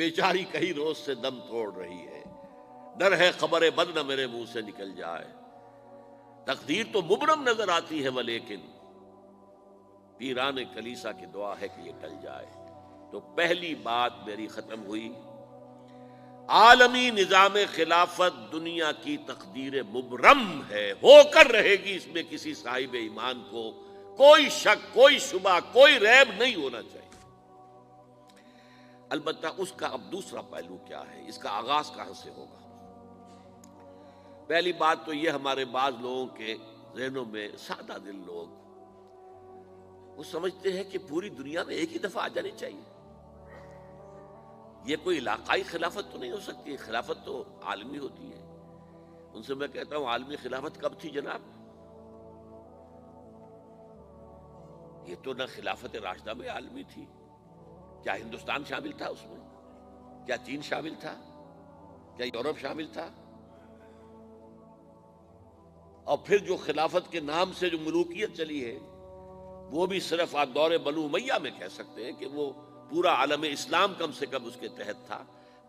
بیچاری کئی روز سے دم توڑ رہی ہے، ڈر ہے خبر بد نہ میرے منہ سے نکل جائے، تقدیر تو مبرم نظر آتی ہے ولیکن پیران کلیسا کی دعا ہے کہ یہ ٹل جائے۔ تو پہلی بات میری ختم ہوئی، عالمی نظام خلافت دنیا کی تقدیر مبرم ہے، ہو کر رہے گی، اس میں کسی صاحب ایمان کو کوئی شک، کوئی شبہ، کوئی ریب نہیں ہونا چاہیے۔ البتہ اس کا اب دوسرا پہلو کیا ہے، اس کا آغاز کہاں سے ہوگا؟ پہلی بات تو یہ، ہمارے بعض لوگوں کے ذہنوں میں، سادہ دل لوگ وہ سمجھتے ہیں کہ پوری دنیا میں ایک ہی دفعہ آ جانی چاہیے۔ یہ کوئی علاقائی خلافت تو نہیں ہو سکتی، خلافت تو عالمی ہوتی ہے۔ ان سے میں کہتا ہوں عالمی خلافت کب تھی جناب؟ یہ تو نہ خلافت راشدہ میں عالمی تھی، کیا ہندوستان شامل تھا اس میں؟ کیا چین شامل تھا؟ کیا یورپ شامل تھا؟ اور پھر جو خلافت کے نام سے جو ملوکیت چلی ہے وہ بھی صرف آپ دور بنو امیہ میں کہہ سکتے ہیں کہ وہ پورا عالم اسلام کم سے کم اس کے تحت تھا۔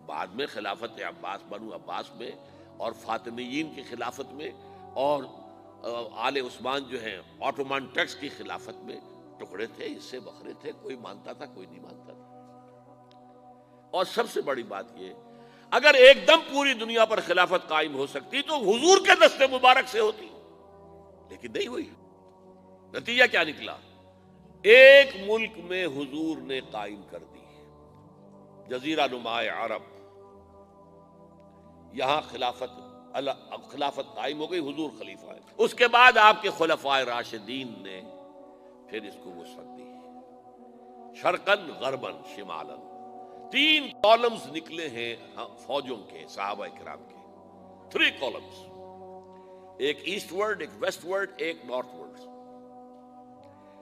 بعد میں خلافت عباس، بنو عباس میں، اور فاطمیین کی خلافت میں، اور آل عثمان جو ہیں آٹومان ٹرکس کی خلافت میں ٹکڑے تھے، حصے بکھرے تھے، کوئی مانتا تھا کوئی نہیں مانتا تھا۔ اور سب سے بڑی بات یہ، اگر ایک دم پوری دنیا پر خلافت قائم ہو سکتی تو حضور کے دست مبارک سے ہوتی، لیکن نہیں ہوئی۔ نتیجہ کیا نکلا؟ ایک ملک میں حضور نے قائم کر دی، جزیرہ نما عرب، یہاں خلافت قائم ہو گئی، حضور خلیفہ ہے۔ اس کے بعد آپ کے خلفائے راشدین نے پھر اس کو وسعت دی، شرقاً غرباً شمالاً، 3 کالمز نکلے ہیں فوجوں کے، صحابہ کرام کے، 3 کالمز، ایک ایسٹ ورڈ، ایک ویسٹ ورڈ، ایک نارتھ ورڈ۔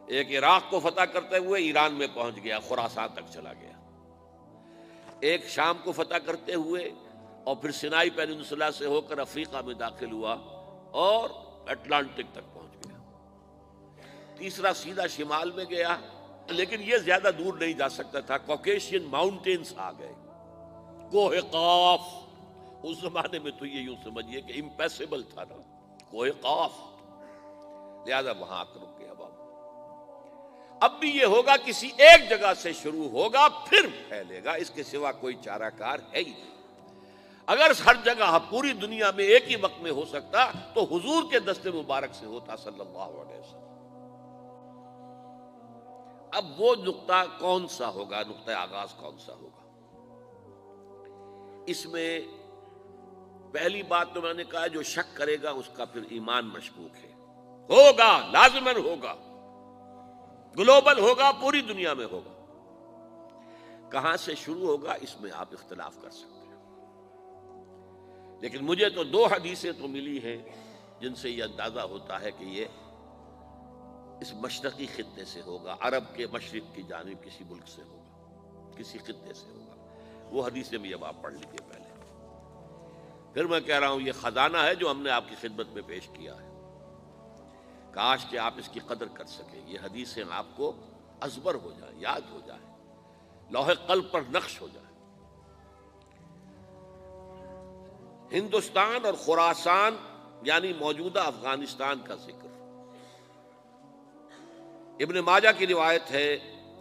ایک عراق کو فتح کرتے ہوئے ایران میں پہنچ گیا، خراسان تک چلا گیا، ایک شام کو فتح کرتے ہوئے اور پھر سینائی پیننسولا سے ہو کر افریقہ میں داخل ہوا اور اٹلانٹک تک پہنچ گیا، تیسرا سیدھا شمال میں گیا، لیکن یہ زیادہ دور نہیں جا سکتا تھا، کوکیشین ماؤنٹینز آ گئے، کوہ قاف، اس زمانے میں تو یہ یوں سمجھیے کہ امپیسیبل تھا نا، کوہ قاف، لہذا وہاں آ کر رک گیا بابا۔ اب بھی یہ ہوگا، کسی ایک جگہ سے شروع ہوگا پھر پھیلے گا، اس کے سوا کوئی چارہ کار ہے ہی نہیں۔ اگر ہر جگہ پوری دنیا میں ایک ہی وقت میں ہو سکتا تو حضور کے دست مبارک سے ہوتا صلی اللہ علیہ وسلم۔ اب وہ نقطہ کون سا ہوگا، نقطہ آغاز کون سا ہوگا؟ اس میں پہلی بات تو میں نے کہا، جو شک کرے گا اس کا پھر ایمان مشکوک ہے، ہوگا، لازماً ہوگا، گلوبل ہوگا، پوری دنیا میں ہوگا۔ کہاں سے شروع ہوگا اس میں آپ اختلاف کر سکتے ہیں، لیکن مجھے تو 2 حدیثیں تو ملی ہیں جن سے یہ اندازہ ہوتا ہے کہ یہ اس مشرقی خطے سے ہوگا، عرب کے مشرق کی جانب کسی ملک سے ہوگا، کسی خطے سے ہوگا۔ وہ حدیثیں بھی اب آپ پڑھ لیجیے پہلے، پھر میں کہہ رہا ہوں یہ خزانہ ہے جو ہم نے آپ کی خدمت میں پیش کیا ہے، کاش کہ آپ اس کی قدر کر سکیں، یہ حدیثیں آپ کو ازبر ہو جائیں، یاد ہو جائیں، لوح قلب پر نقش ہو جائیں۔ ہندوستان اور خراسان یعنی موجودہ افغانستان کا ذکر ابن ماجہ کی روایت ہے،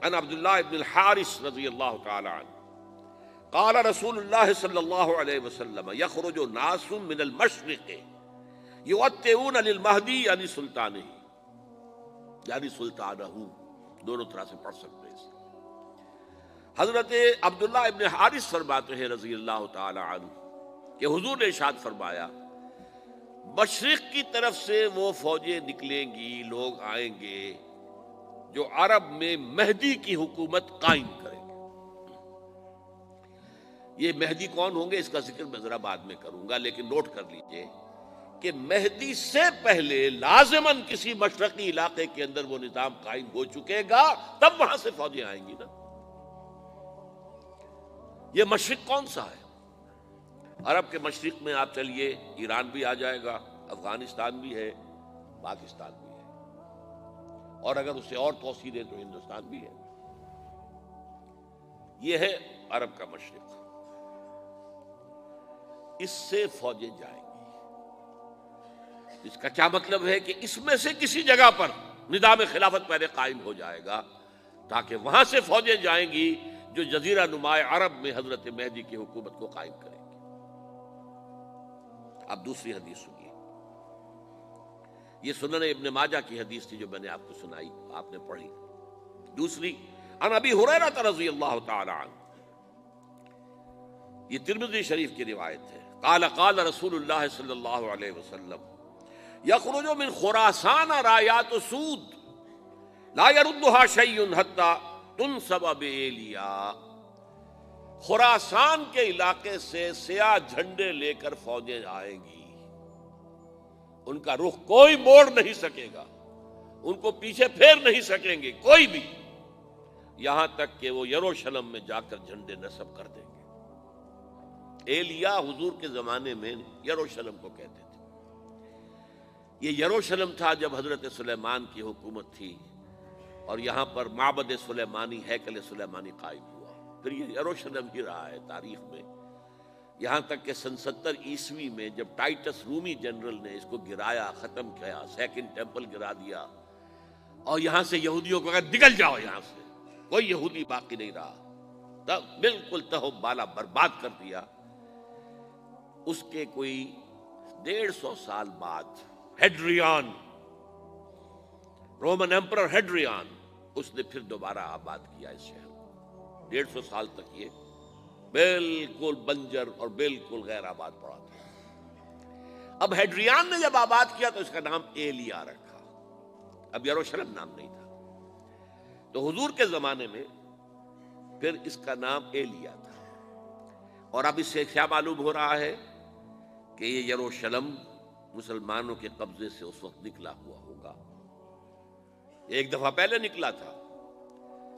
عن عبداللہ ابن الحارث رضی اللہ تعالی عنہ قال رسول اللہ صلی اللہ علیہ وسلم یخرج ناس من المشرق یوطئون للمہدی یعنی سلطانہ، یعنی سلطانہ، دونوں طرح سے پڑھ سکتے ہیں۔ حضرت عبداللہ ابن حارث فرماتے ہیں رضی اللہ تعالی عنہ کہ حضور نے ارشاد فرمایا، مشرق کی طرف سے وہ فوجیں نکلیں گی، لوگ آئیں گے جو عرب میں مہدی کی حکومت قائم کریں گے۔ یہ مہدی کون ہوں گے اس کا ذکر میں ذرا بعد میں کروں گا، لیکن نوٹ کر لیجئے کہ مہدی سے پہلے لازماً کسی مشرقی علاقے کے اندر وہ نظام قائم ہو چکے گا، تب وہاں سے فوجیں آئیں گی نا۔ یہ مشرق کون سا ہے؟ عرب کے مشرق میں آپ چلیے، ایران بھی آ جائے گا، افغانستان بھی ہے، پاکستان بھی ہے، اور اگر اسے اور توسیع دیں تو ہندوستان بھی ہے۔ یہ ہے عرب کا مشرق، اس سے فوجیں جائیں گی۔ اس کا کیا مطلب ہے کہ اس میں سے کسی جگہ پر نظام خلافت پہلے قائم ہو جائے گا، تاکہ وہاں سے فوجیں جائیں گی جو جزیرہ نما عرب میں حضرت مہدی کی حکومت کو قائم کریں گی۔ اب دوسری حدیث سنیے، یہ سنن ابن ماجہ کی حدیث تھی جو میں نے آپ کو سنائی، آپ نے پڑھی۔ دوسری، عن ابی ہریرہ رضی اللہ تعالی عنہ، یہ ترمذی شریف کی روایت ہے، قال قال رسول اللہ صلی اللہ علیہ وسلم یخرج من خراسان رایات سود لا یردها شیء حتی تنصب بایلیا، خراسان کے علاقے سے سیاہ جھنڈے لے کر فوجیں آئیں گی، ان کا رخ کوئی موڑ نہیں سکے گا، ان کو پیچھے پھیر نہیں سکیں گے کوئی بھی، یہاں تک کہ وہ یروشلم میں جا کر جھنڈے نصب کر دیں گے۔ ایلیا حضور کے زمانے میں یروشلم کو کہتے تھے۔ یہ یروشلم تھا جب حضرت سلیمان کی حکومت تھی اور یہاں پر معبد سلیمانی، ہیکل سلیمانی قائم ہوا، پھر یہ یروشلم ہی رہا ہے تاریخ میں، یہاں تک کہ سن 70 عیسوی میں جب ٹائٹس رومی جنرل نے اس کو گرایا، ختم کیا، سیکنڈ ٹیمپل گرا دیا، اور یہاں سے یہودیوں کو کہا نکل جاؤ یہاں سے، کوئی یہودی باقی نہیں رہا، تب بالکل تہو بالا برباد کر دیا۔ اس کے کوئی 150 سال بعد ہیڈریان، رومن ایمپرر ہیڈریان، اس نے پھر دوبارہ آباد کیا اس شہر کو۔ 150 سال تک یہ بالکل بنجر اور بالکل غیر آباد پڑا تھا۔ اب ہیڈریان نے جب آباد کیا تو اس کا نام ایلیا رکھا، اب یروشلم نام نہیں تھا، تو حضور کے زمانے میں پھر اس کا نام ایلیا تھا۔ اور اب اس سے کیا معلوم ہو رہا ہے کہ یہ یروشلم مسلمانوں کے قبضے سے اس وقت نکلا ہوا ہوگا، ایک دفعہ پہلے نکلا تھا،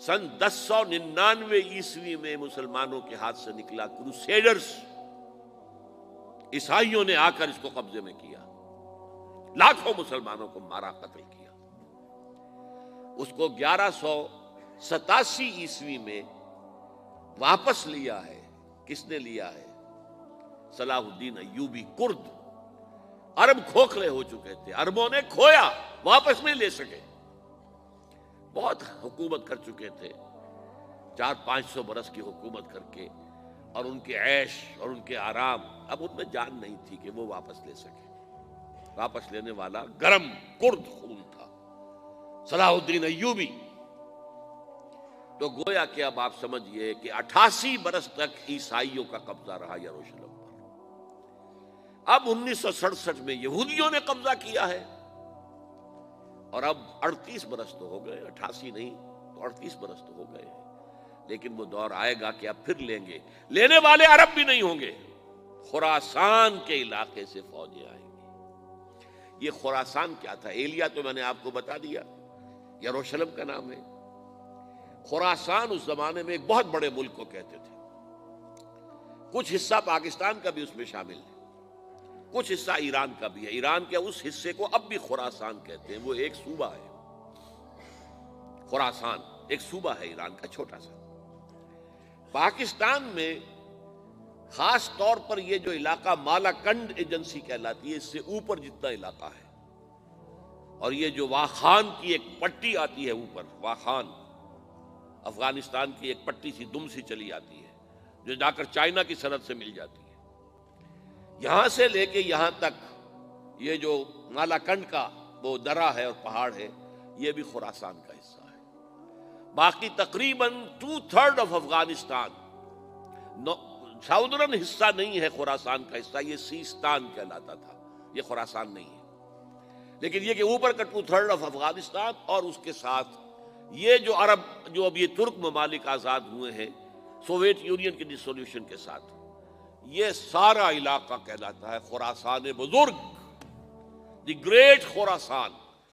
سن 1099 عیسوی میں مسلمانوں کے ہاتھ سے نکلا، کروسیڈرز عیسائیوں نے آ کر اس کو قبضے میں کیا، لاکھوں مسلمانوں کو مارا، قتل کیا۔ اس کو 1187 عیسوی میں واپس لیا ہے، کس نے لیا ہے؟ صلاح الدین ایوبی کرد۔ عرب کھوکھلے ہو چکے تھے، عربوں نے کھویا، واپس نہیں لے سکے، بہت حکومت کر چکے تھے، 400-500 برس کی حکومت کر کے، اور ان کے عیش اور ان کے آرام، اب ان میں جان نہیں تھی کہ وہ واپس لے سکے۔ واپس لینے والا گرم کرد خون تھا، صلاح الدین ایوبی۔ تو گویا کہ اب آپ سمجھئے کہ 88 برس تک عیسائیوں کا قبضہ رہا یروشلم پر۔ اب 1967 میں یہودیوں نے قبضہ کیا ہے، اور اب 38 برس تو ہو گئے، 88 نہیں تو 38 برس تو ہو گئے ہیں، لیکن وہ دور آئے گا کہ اب پھر لیں گے، لینے والے عرب بھی نہیں ہوں گے، خراسان کے علاقے سے فوجیں آئیں گی۔ یہ خراسان کیا تھا؟ ایلیا تو میں نے آپ کو بتا دیا، یروشلم کا نام ہے۔ خراسان اس زمانے میں ایک بہت بڑے ملک کو کہتے تھے، کچھ حصہ پاکستان کا بھی اس میں شامل ہے، کچھ حصہ ایران کا بھی ہے، ایران کے اس حصے کو اب بھی خراسان کہتے ہیں، وہ ایک صوبہ ہے، خراسان ایک صوبہ ہے ایران کا چھوٹا سا۔ پاکستان میں خاص طور پر یہ جو علاقہ مالا کنڈ ایجنسی کہلاتی ہے، اس سے اوپر جتنا علاقہ ہے، اور یہ جو واخان کی ایک پٹی آتی ہے اوپر، واخان افغانستان کی ایک پٹی سی دم سی چلی آتی ہے جو جا کر چائنا کی سرحد سے مل جاتی ہے، یہاں سے لے کے یہاں تک یہ جو مالا کنڈ کا وہ درہ ہے اور پہاڑ ہے، یہ بھی خراسان کا حصہ ہے۔ باقی تقریباً 2/3 آف افغانستان ساؤدرن حصہ نہیں ہے خراسان کا حصہ، یہ سیستان کہلاتا تھا، یہ خراسان نہیں ہے، لیکن یہ کہ اوپر کا 2/3 آف افغانستان، اور اس کے ساتھ یہ جو عرب جو اب یہ ترک ممالک آزاد ہوئے ہیں سوویت یونین کی ڈسولوشن کے ساتھ، یہ سارا علاقہ کہلاتا ہے خراسان بزرگ، دی گریٹ خراسان۔